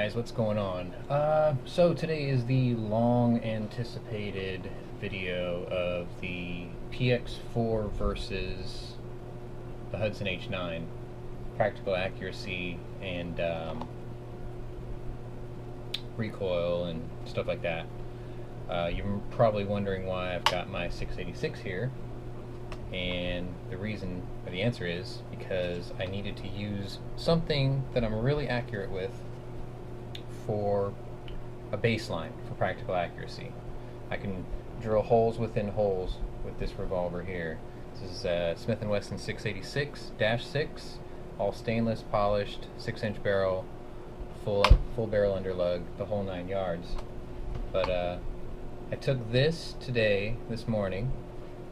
guys, what's going on? So today is the long anticipated video of the PX4 versus the Hudson H9 practical accuracy and recoil and stuff like that. You're probably wondering why I've got my 686 here, and the reason, or the answer is because I needed to use something that I'm really accurate with for a baseline for practical accuracy. I can drill holes within holes with this revolver here. This is a Smith Wesson 686-6, all stainless, polished, 6-inch barrel, full barrel underlug, the whole 9 yards. But I took this this morning,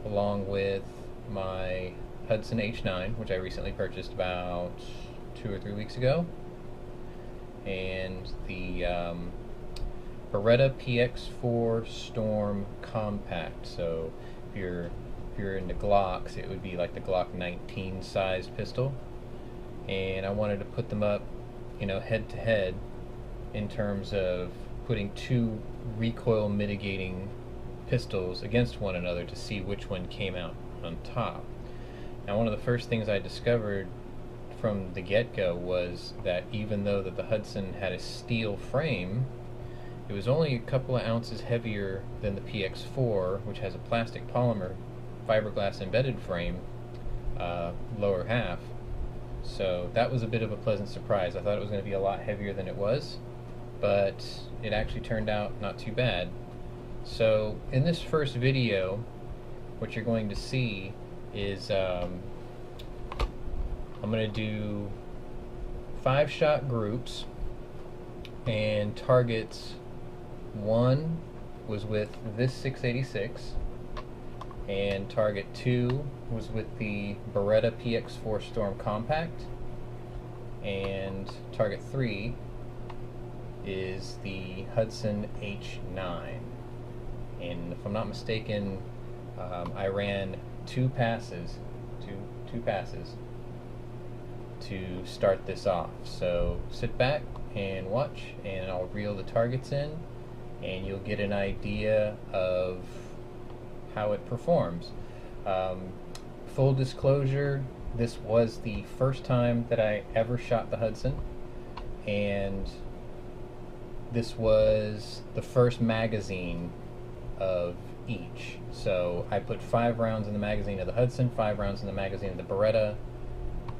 along with my Hudson H9, which I recently purchased about 2 or 3 weeks ago, and the Beretta PX4 Storm Compact. So if you're into Glocks, it would be like the Glock 19 sized pistol, and I wanted to put them up, head to head in terms of putting two recoil mitigating pistols against one another to see which one came out on top. Now, one of the first things I discovered from the get-go was that even though that the Hudson had a steel frame, it was only a couple of ounces heavier than the PX4, which has a plastic polymer fiberglass embedded frame, lower half. So that was a bit of a pleasant surprise. I thought it was going to be a lot heavier than it was, but it actually turned out not too bad. So in this first video, what you're going to see is I'm going to do 5-shot groups, and targets 1 was with this 686, and target 2 was with the Beretta PX4 Storm Compact, and target 3 is the Hudson H9. And if I'm not mistaken, I ran two passes to start this off. So sit back and watch, and I'll reel the targets in, and you'll get an idea of how it performs. Full disclosure, this was the first time that I ever shot the Hudson, and this was the first magazine of each. So I put 5 rounds in the magazine of the Hudson, 5 rounds in the magazine of the Beretta,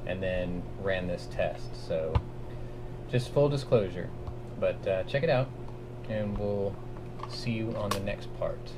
and then ran this test. So just full disclosure, but check it out, and we'll see you on the next part.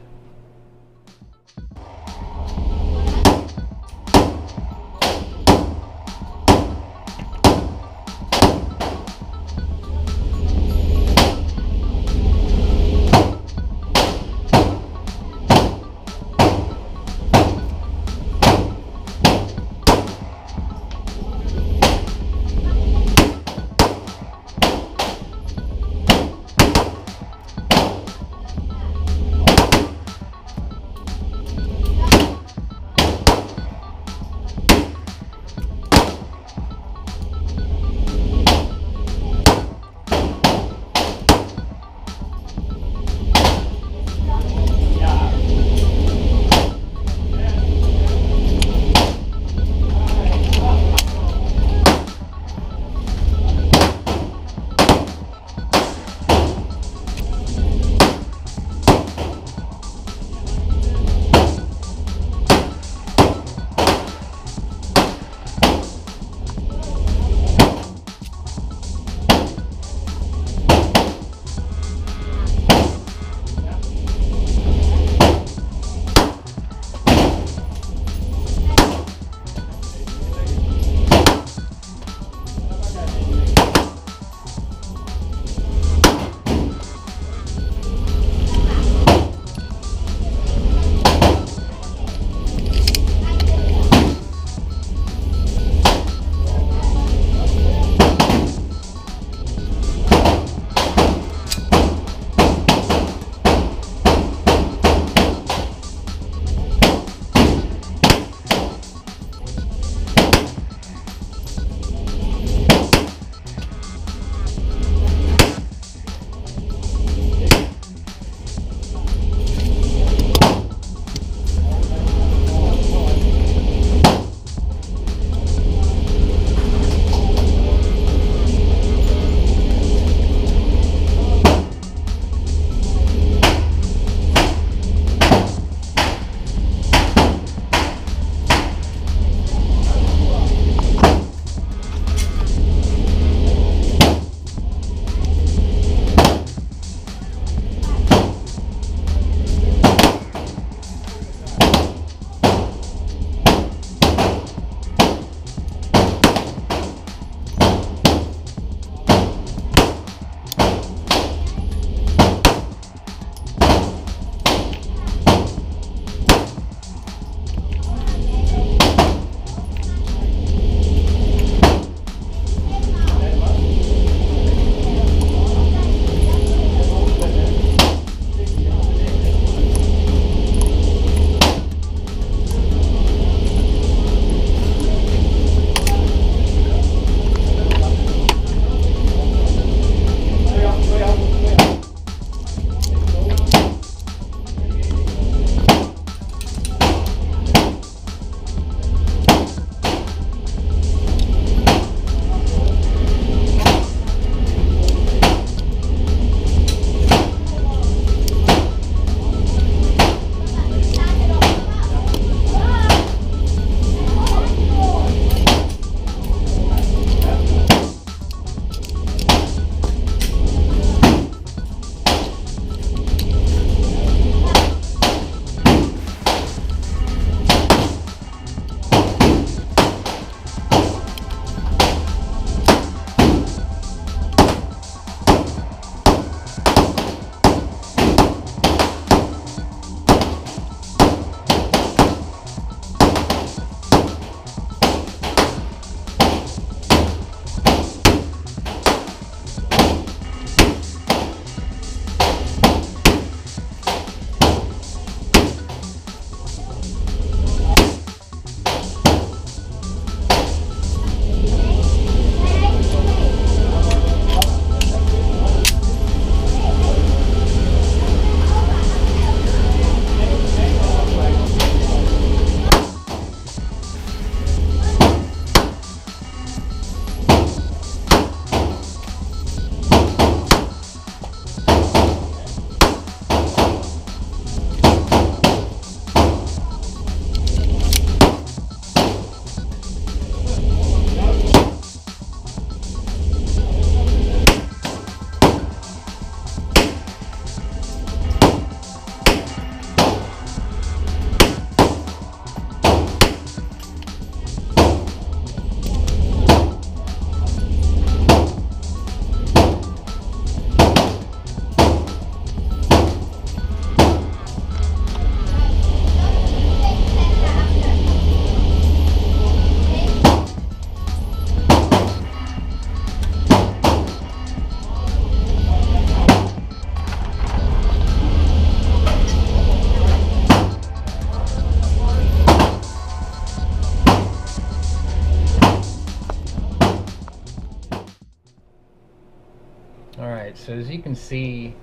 so as you can see,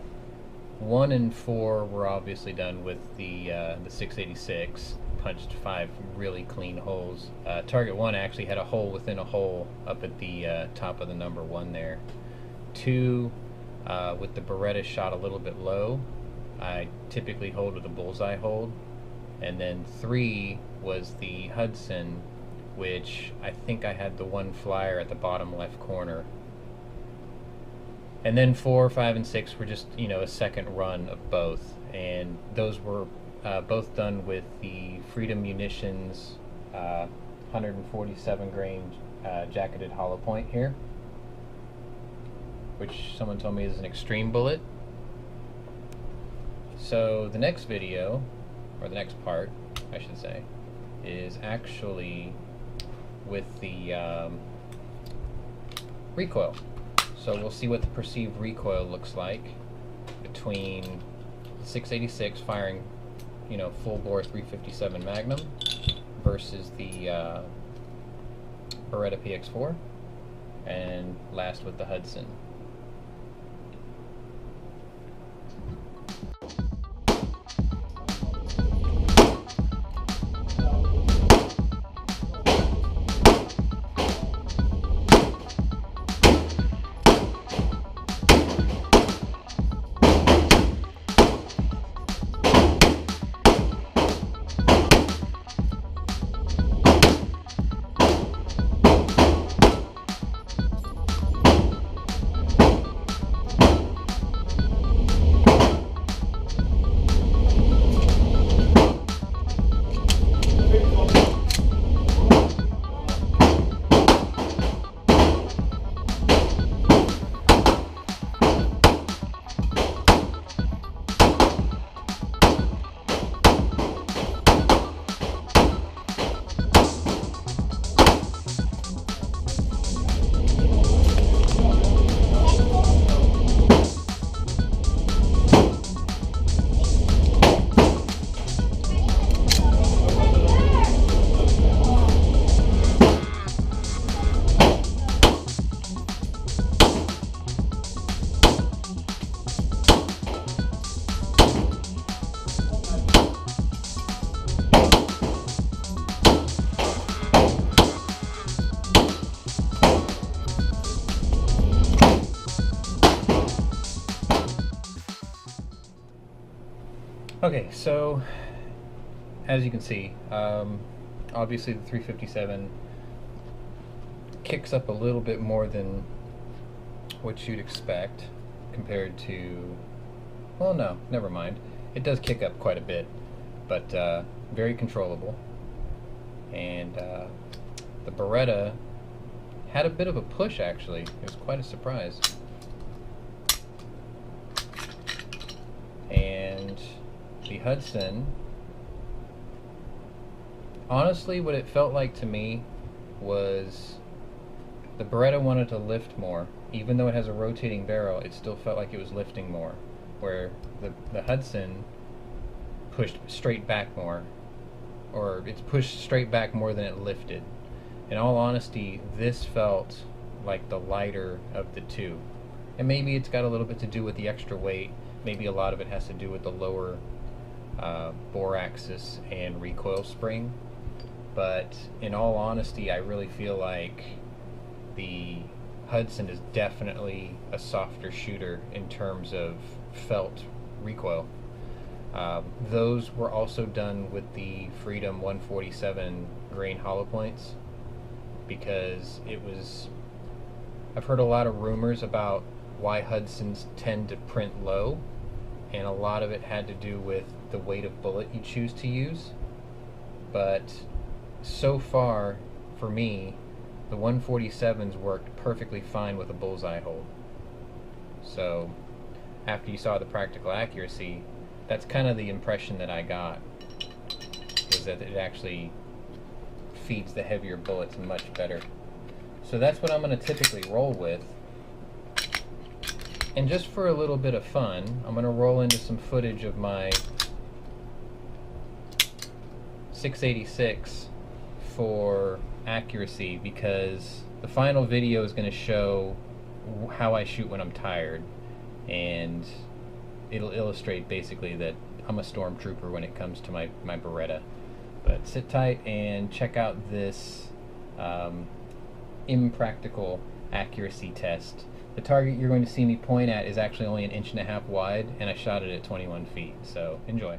1 and 4 were obviously done with the 686. Punched 5 really clean holes. Target 1 actually had a hole within a hole up at the top of the number 1 there. 2, with the Beretta, shot a little bit low. I typically hold with a bullseye hold. And then 3 was the Hudson, which I think I had the 1 flyer at the bottom left corner. And then 4, 5, and 6 were just, you know, a second run of both, and those were both done with the Freedom Munitions 147 grain jacketed hollow point here, which someone told me is an extreme bullet. So the next video, or the next part, I should say, is actually with the recoil. So we'll see what the perceived recoil looks like between 686 firing, you know, full bore 357 Magnum versus the Beretta PX4, and last with the Hudson. Okay, so as you can see, obviously the 357 kicks up a little bit more than what you'd expect compared to, well, no, never mind. It does kick up quite a bit, but very controllable. And the Beretta had a bit of a push, actually. It was quite a surprise. And the Hudson, honestly, what it felt like to me was the Beretta wanted to lift more. Even though it has a rotating barrel, it still felt like it was lifting more, where the Hudson pushed straight back more, or it's pushed straight back more than it lifted. In all honesty, this felt like the lighter of the two. And maybe it's got a little bit to do with the extra weight. Maybe a lot of it has to do with the lower bore axis and recoil spring. But in all honesty, I really feel like the Hudson is definitely a softer shooter in terms of felt recoil. Those were also done with the Freedom 147 grain hollow points, because it was, I've heard a lot of rumors about why Hudsons tend to print low, and a lot of it had to do with the weight of bullet you choose to use. But so far, for me, the 147s worked perfectly fine with a bullseye hold. So after you saw the practical accuracy, that's kind of the impression that I got, is that it actually feeds the heavier bullets much better. So that's what I'm going to typically roll with. And just for a little bit of fun, I'm going to roll into some footage of my 686 for accuracy, because the final video is going to show how I shoot when I'm tired. and it'll illustrate basically that I'm a stormtrooper when it comes to my Beretta. But sit tight and check out this Impractical accuracy test. The target you're going to see me point at is actually only 1.5 inches wide, and I shot it at 21 feet, so enjoy.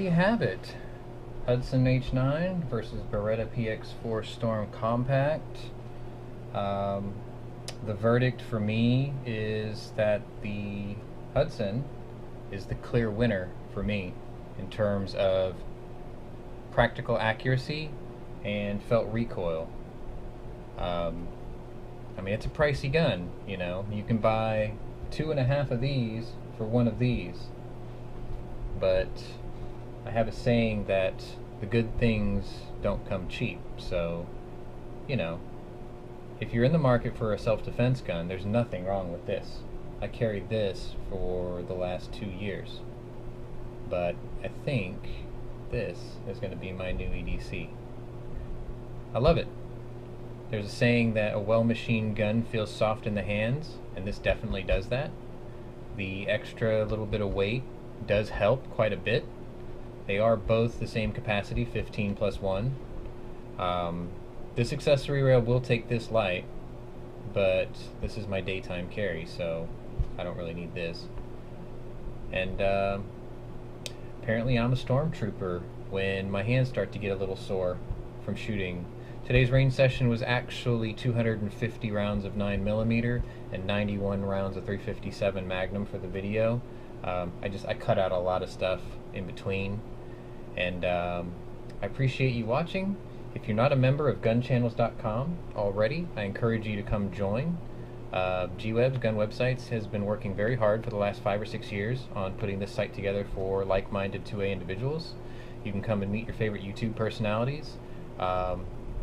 you have it. Hudson H9 versus Beretta PX4 Storm Compact. The verdict for me is that the Hudson is the clear winner for me in terms of practical accuracy and felt recoil. I mean, it's a pricey gun, you know. You can buy 2.5 of these for 1 of these. But I have a saying that the good things don't come cheap. So, you know, if you're in the market for a self-defense gun, there's nothing wrong with this. I carried this for the last 2 years. But I think this is going to be my new EDC. I love it. There's a saying that a well-machined gun feels soft in the hands, and this definitely does that. The extra little bit of weight does help quite a bit. They are both the same capacity, 15 plus 1. This accessory rail will take this light, but this is my daytime carry, so I don't really need this. And apparently I'm a stormtrooper when my hands start to get a little sore from shooting. Today's range session was actually 250 rounds of 9mm and 91 rounds of 357 Magnum for the video. I cut out a lot of stuff in between, and I appreciate you watching. If you're not a member of gunchannels.com already, I encourage you to come join. GWebs, Gun Websites, has been working very hard for the last 5 or 6 years on putting this site together for like-minded 2A individuals. You can come and meet your favorite YouTube personalities,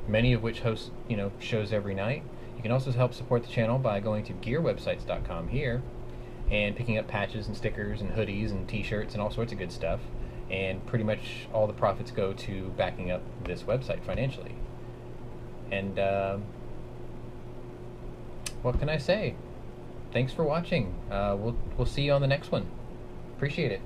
many of which host, shows every night. You can also help support the channel by going to gearwebsites.com here and picking up patches and stickers and hoodies and t-shirts and all sorts of good stuff. And pretty much all the profits go to backing up this website financially. And what can I say? Thanks for watching. We'll see you on the next one. Appreciate it.